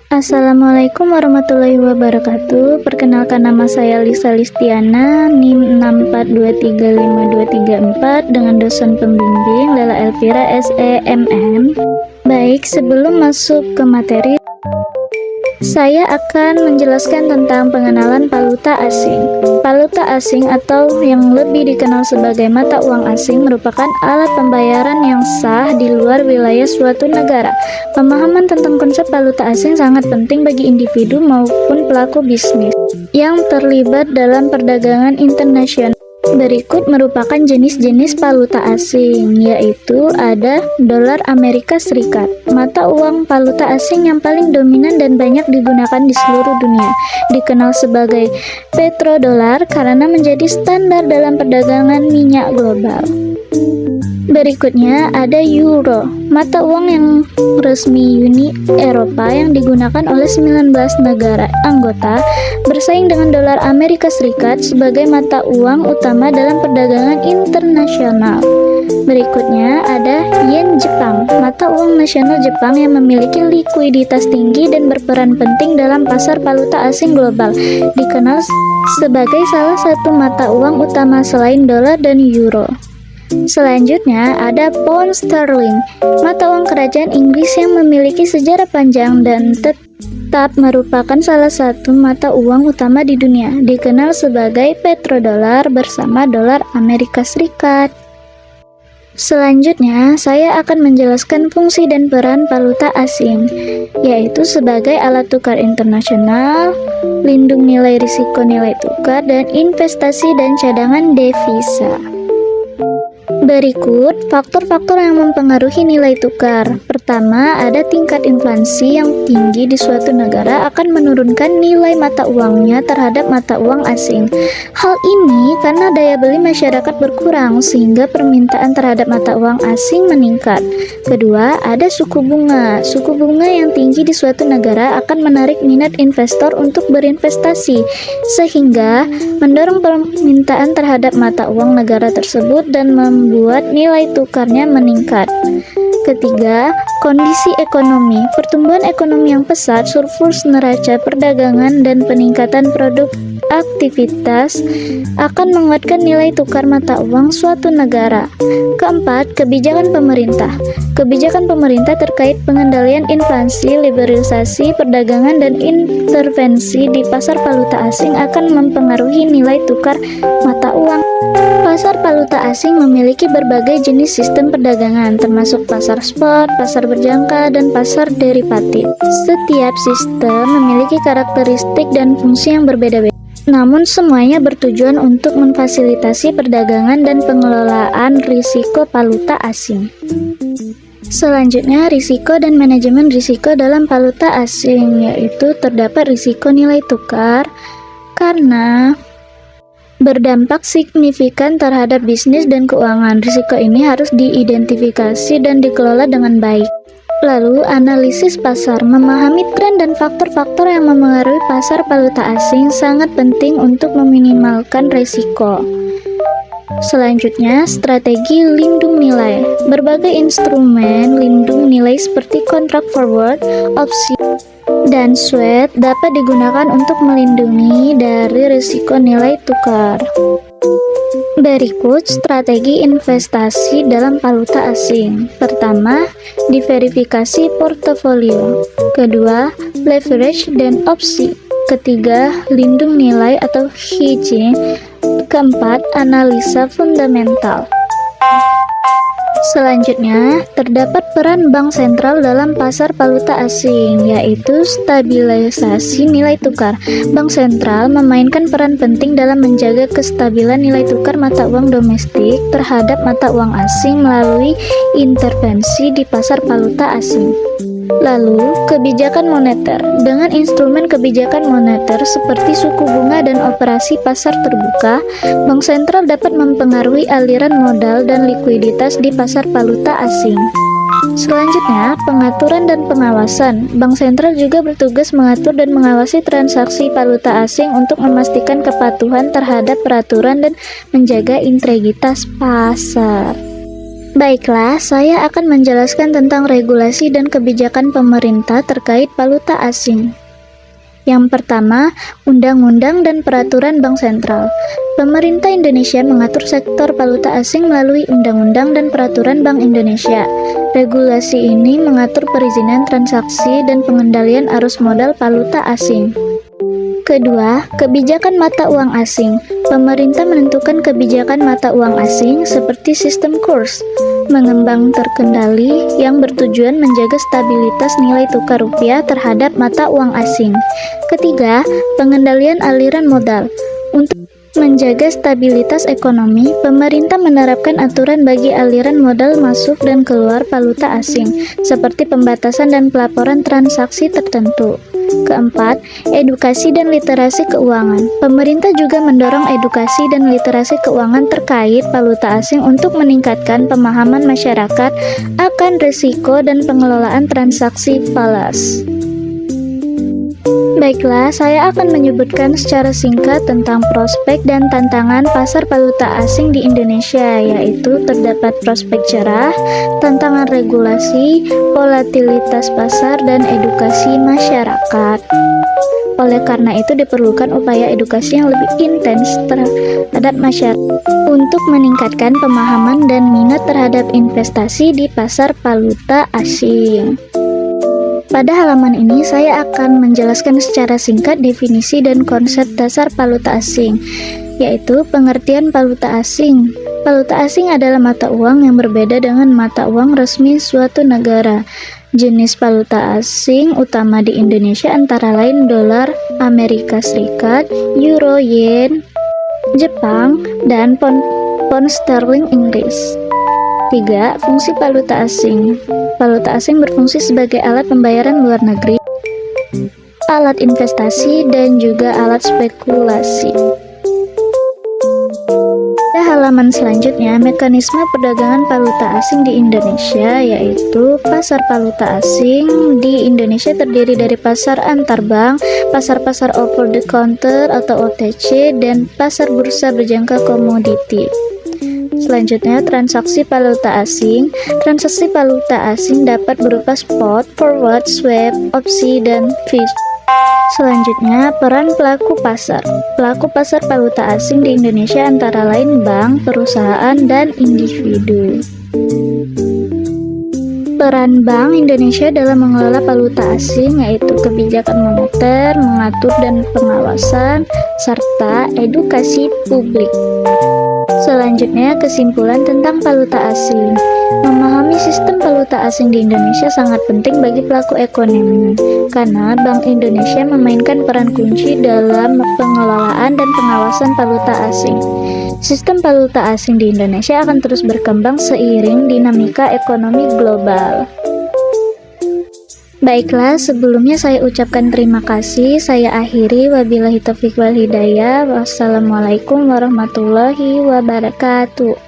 Assalamualaikum warahmatullahi wabarakatuh. Perkenalkan, nama saya Lisa Listiana, NIM 642352334 dengan dosen pembimbing Lela Elvira SEMM. Baik, sebelum masuk ke materi, saya akan menjelaskan tentang pengenalan valuta asing. Valuta asing atau yang lebih dikenal sebagai mata uang asing merupakan alat pembayaran yang sah di luar wilayah suatu negara. Pemahaman tentang konsep valuta asing sangat penting bagi individu maupun pelaku bisnis yang terlibat dalam perdagangan internasional. Berikut merupakan jenis-jenis valuta asing, yaitu ada dolar Amerika Serikat, mata uang valuta asing yang paling dominan dan banyak digunakan di seluruh dunia. Dikenal sebagai petrodolar karena menjadi standar dalam perdagangan minyak global. Berikutnya ada euro, mata uang yang resmi Uni Eropa yang digunakan oleh 19 negara anggota, bersaing dengan dolar Amerika Serikat sebagai mata uang utama dalam perdagangan internasional. Berikutnya ada yen Jepang, mata uang nasional Jepang yang memiliki likuiditas tinggi dan berperan penting dalam pasar valuta asing global, dikenal sebagai salah satu mata uang utama selain dolar dan euro. Selanjutnya ada pound sterling, mata uang kerajaan Inggris yang memiliki sejarah panjang dan tetap merupakan salah satu mata uang utama di dunia, dikenal sebagai petrodolar bersama dolar Amerika Serikat. Selanjutnya, saya akan menjelaskan fungsi dan peran valuta asing, yaitu sebagai alat tukar internasional, lindung nilai risiko nilai tukar, dan investasi dan cadangan devisa. Berikut faktor-faktor yang mempengaruhi nilai tukar. Pertama, ada tingkat inflasi yang tinggi di suatu negara akan menurunkan nilai mata uangnya terhadap mata uang asing. Hal ini karena daya beli masyarakat berkurang sehingga permintaan terhadap mata uang asing meningkat. Kedua, ada suku bunga. Suku bunga yang tinggi di suatu negara akan menarik minat investor untuk berinvestasi sehingga mendorong permintaan terhadap mata uang negara tersebut dan membuat nilai tukarnya meningkat. Ketiga, kondisi ekonomi. Pertumbuhan ekonomi yang pesat, surplus neraca perdagangan, dan peningkatan produk aktivitas akan menguatkan nilai tukar mata uang suatu negara. Keempat, kebijakan pemerintah. Kebijakan pemerintah terkait pengendalian inflasi, liberalisasi perdagangan, dan intervensi di pasar valuta asing akan mempengaruhi nilai tukar mata uang. Pasar valuta asing memiliki berbagai jenis sistem perdagangan, termasuk pasar spot, pasar berjangka, dan pasar derivatif. Setiap sistem memiliki karakteristik dan fungsi yang berbeda-beda. Namun semuanya bertujuan untuk memfasilitasi perdagangan dan pengelolaan risiko valuta asing. Selanjutnya, risiko dan manajemen risiko dalam valuta asing, yaitu terdapat risiko nilai tukar karena berdampak signifikan terhadap bisnis dan keuangan. Risiko ini harus diidentifikasi dan dikelola dengan baik. Lalu, analisis pasar. Memahami tren dan faktor-faktor yang memengaruhi pasar valuta asing sangat penting untuk meminimalkan risiko. Selanjutnya, strategi lindung nilai. Berbagai instrumen lindung nilai seperti kontrak forward, opsi, dan swap dapat digunakan untuk melindungi dari risiko nilai tukar. Berikut strategi investasi dalam valuta asing. Pertama, diverifikasi portofolio. Kedua, leverage dan opsi. Ketiga, lindung nilai atau hedging. Keempat, analisa fundamental. Selanjutnya, terdapat peran bank sentral dalam pasar valuta asing, yaitu stabilisasi nilai tukar. Bank sentral memainkan peran penting dalam menjaga kestabilan nilai tukar mata uang domestik terhadap mata uang asing melalui intervensi di pasar valuta asing. Lalu, kebijakan moneter. Dengan instrumen kebijakan moneter seperti suku bunga dan operasi pasar terbuka, bank sentral dapat mempengaruhi aliran modal dan likuiditas di pasar valuta asing. Selanjutnya, pengaturan dan pengawasan. Bank sentral juga bertugas mengatur dan mengawasi transaksi valuta asing untuk memastikan kepatuhan terhadap peraturan dan menjaga integritas pasar. Baiklah, saya akan menjelaskan tentang regulasi dan kebijakan pemerintah terkait valuta asing. Yang pertama, Undang-Undang dan Peraturan Bank Sentral. Pemerintah Indonesia mengatur sektor valuta asing melalui Undang-Undang dan Peraturan Bank Indonesia. Regulasi ini mengatur perizinan transaksi dan pengendalian arus modal valuta asing. Kedua, kebijakan mata uang asing. Pemerintah menentukan kebijakan mata uang asing seperti sistem kurs, mengembang terkendali yang bertujuan menjaga stabilitas nilai tukar rupiah terhadap mata uang asing. Ketiga, pengendalian aliran modal. Untuk menjaga stabilitas ekonomi, pemerintah menerapkan aturan bagi aliran modal masuk dan keluar valuta asing, seperti pembatasan dan pelaporan transaksi tertentu. Keempat, edukasi dan literasi keuangan. Pemerintah juga mendorong edukasi dan literasi keuangan terkait valuta asing untuk meningkatkan pemahaman masyarakat akan risiko dan pengelolaan transaksi falas. Baiklah, saya akan menyebutkan secara singkat tentang prospek dan tantangan pasar valuta asing di Indonesia, yaitu terdapat prospek cerah, tantangan regulasi, volatilitas pasar, dan edukasi masyarakat. Oleh karena itu diperlukan upaya edukasi yang lebih intens terhadap masyarakat untuk meningkatkan pemahaman dan minat terhadap investasi di pasar valuta asing. Pada halaman ini saya akan menjelaskan secara singkat definisi dan konsep dasar valuta asing, yaitu pengertian valuta asing. Valuta asing adalah mata uang yang berbeda dengan mata uang resmi suatu negara. Jenis valuta asing utama di Indonesia antara lain dolar Amerika Serikat, euro, yen, Jepang, dan pound sterling Inggris. 3. Fungsi valuta asing. Valuta asing berfungsi sebagai alat pembayaran luar negeri, alat investasi, dan juga alat spekulasi. Pada halaman selanjutnya, mekanisme perdagangan valuta asing di Indonesia, yaitu pasar valuta asing di Indonesia terdiri dari pasar antar bank, pasar-pasar over the counter atau OTC, dan pasar bursa berjangka komoditi. Selanjutnya, transaksi valuta asing. Transaksi valuta asing dapat berupa spot, forward, swap, opsi, dan fix. Selanjutnya, peran pelaku pasar. Pelaku pasar valuta asing di Indonesia antara lain bank, perusahaan, dan individu. Peran Bank Indonesia dalam mengelola valuta asing yaitu kebijakan moneter, mengatur dan pengawasan, serta edukasi publik. Selanjutnya, kesimpulan tentang valuta asing. Memahami sistem valuta asing di Indonesia sangat penting bagi pelaku ekonomi, karena Bank Indonesia memainkan peran kunci dalam pengelolaan dan pengawasan valuta asing. Sistem valuta asing di Indonesia akan terus berkembang seiring dinamika ekonomi global. Baiklah, sebelumnya saya ucapkan terima kasih. Saya akhiri, wabillahi taufiq wal hidayah. Wassalamualaikum warahmatullahi wabarakatuh.